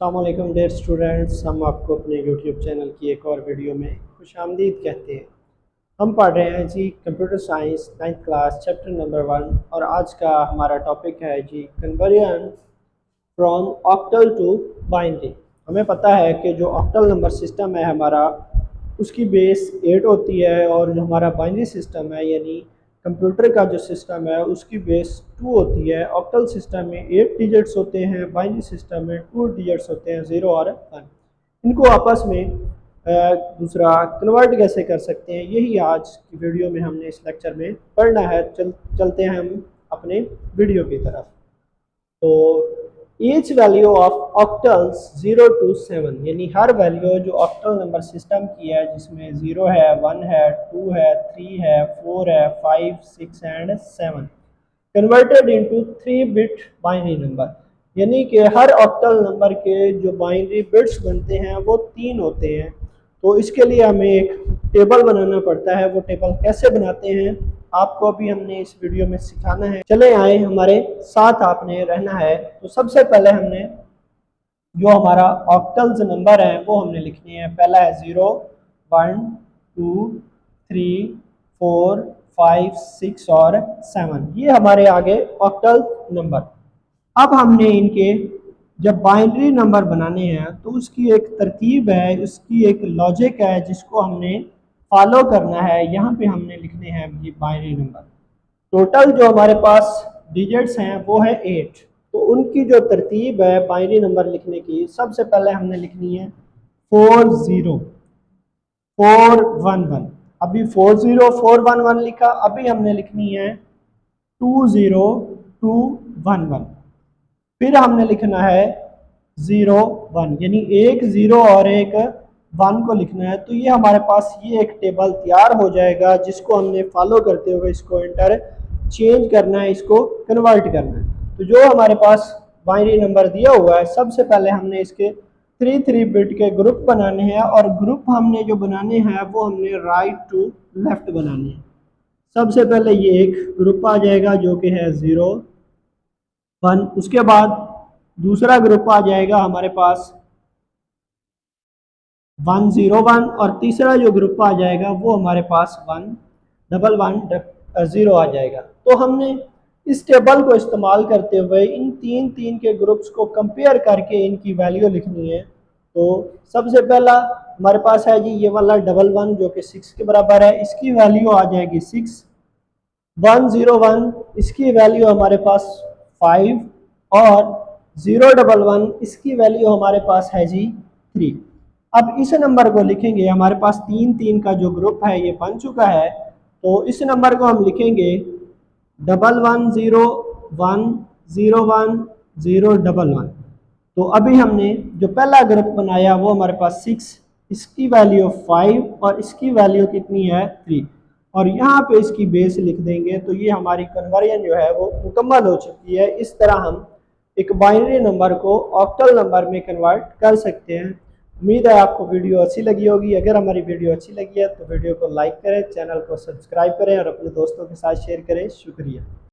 अस्सलामुअलैकुम dear students, हम आपको अपने यूट्यूब चैनल की एक और वीडियो में खुशामदीद कहते हैं। हम पढ़ रहे हैं जी computer science 9th class chapter number 1 और आज का हमारा टॉपिक है जी conversion from octal to binary. हमें पता है कि जो ऑक्टल नंबर सिस्टम है हमारा उसकी बेस 8 होती है और जो हमारा बाइनरी सिस्टम है यानी कंप्यूटर का जो सिस्टम है उसकी बेस 2 होती है। ऑक्टल सिस्टम में 8 डिजिट्स होते हैं, बाइनरी सिस्टम में 2 डिजिट्स होते हैं, 0 और 1। इनको आपस में दूसरा कन्वर्ट कैसे कर सकते हैं यही आज की वीडियो में हमने इस लेक्चर में पढ़ना है। चलते हैं हम अपने वीडियो की तरफ। तो ईच वैल्यू ऑफ ऑक्टल्स 0 to 7 यानी हर वैल्यू जो ऑक्टल नंबर सिस्टम की है जिसमें 0 है, 1 है, 2 है, 3 है, 4 है, 5, 6 and 7 converted into 3 bit binary number, यानी कि हर ऑक्टल नंबर के जो बाइनरी बिट्स बनते हैं वो 3 होते हैं। तो इसके लिए हमें एक टेबल बनाना पड़ता है। वो टेबल कैसे बनाते हैं आपको अभी हमने इस वीडियो में सिखाना है। चले आए, हमारे साथ आपने रहना है। तो सबसे पहले हमने जो हमारा ऑक्टल्स नंबर है वो हमने लिखने हैं। पहला है 0, 1, 2, 3, 4, 5, 6 और 7। ये हमारे आगे ऑक्टल नंबर। अब हमने इनके जब बाइनरी नंबर बनाने हैं तो उसकी एक तरतीब है, उसकी एक लॉजिक है जिसको हमने फॉलो करना है। यहाँ पे हमने लिखने हैं ये बाइनरी नंबर। टोटल जो हमारे पास डिजिट्स हैं वो है 8। तो उनकी जो तरतीब है बाइनरी नंबर लिखने की, सबसे पहले हमने लिखनी है 40 411। अभी 40411 लिखा, अभी हमने लिखनी है 20211। फिर हमने लिखना है 01 यानी एक 0 और एक 1 को लिखना है। तो ये हमारे पास ये एक टेबल तैयार हो जाएगा जिसको हमने फॉलो करते हुए इसको एंटर चेंज करना है, इसको कन्वर्ट करना है। तो जो हमारे पास बाइनरी नंबर दिया हुआ है सबसे पहले हमने इसके 3 बिट के ग्रुप बनाने हैं और ग्रुप हमने जो बनाने हैं वो हमने राइट टू लेफ्ट बनाने हैं। सबसे पहले ये एक ग्रुप आ जाएगा जो कि है 0 1। उसके बाद दूसरा ग्रुप आ जाएगा हमारे पास 101 और तीसरा जो ग्रुप आ जाएगा वो हमारे पास 111 आ जाएगा। तो हमने इस टेबल को इस्तेमाल करते हुए इन तीन के ग्रुप्स को कंपेयर करके इनकी वैल्यू लिखनी है। तो सबसे पहला हमारे पास है जी ये वाला 11 जो कि 6 के बराबर है, इसकी वैल्यू आ जाएगी 6। 101 इसकी वैल्यू हमारे पास 5 और 011 इसकी वैल्यू हमारे पास है जी 3। अब इस नंबर को लिखेंगे, हमारे पास 3 का जो ग्रुप है ये बन चुका है। तो इस नंबर को हम लिखेंगे 1101010111। तो अभी हमने जो पहला ग्रुप बनाया वो हमारे पास 6, इसकी वैल्यू 5 और इसकी वैल्यू कितनी है 3 और यहाँ पे इसकी बेस लिख देंगे। तो ये हमारी कन्वर्जन जो है वो मुकम्मल हो चुकी है। इस तरह हम एक बाइनरी नंबर को ऑक्टल नंबर में कन्वर्ट कर सकते हैं। उम्मीद है आपको वीडियो अच्छी लगी होगी। अगर हमारी वीडियो अच्छी लगी है तो वीडियो को लाइक करें, चैनल को सब्सक्राइब करें और अपने दोस्तों के साथ शेयर करें। शुक्रिया।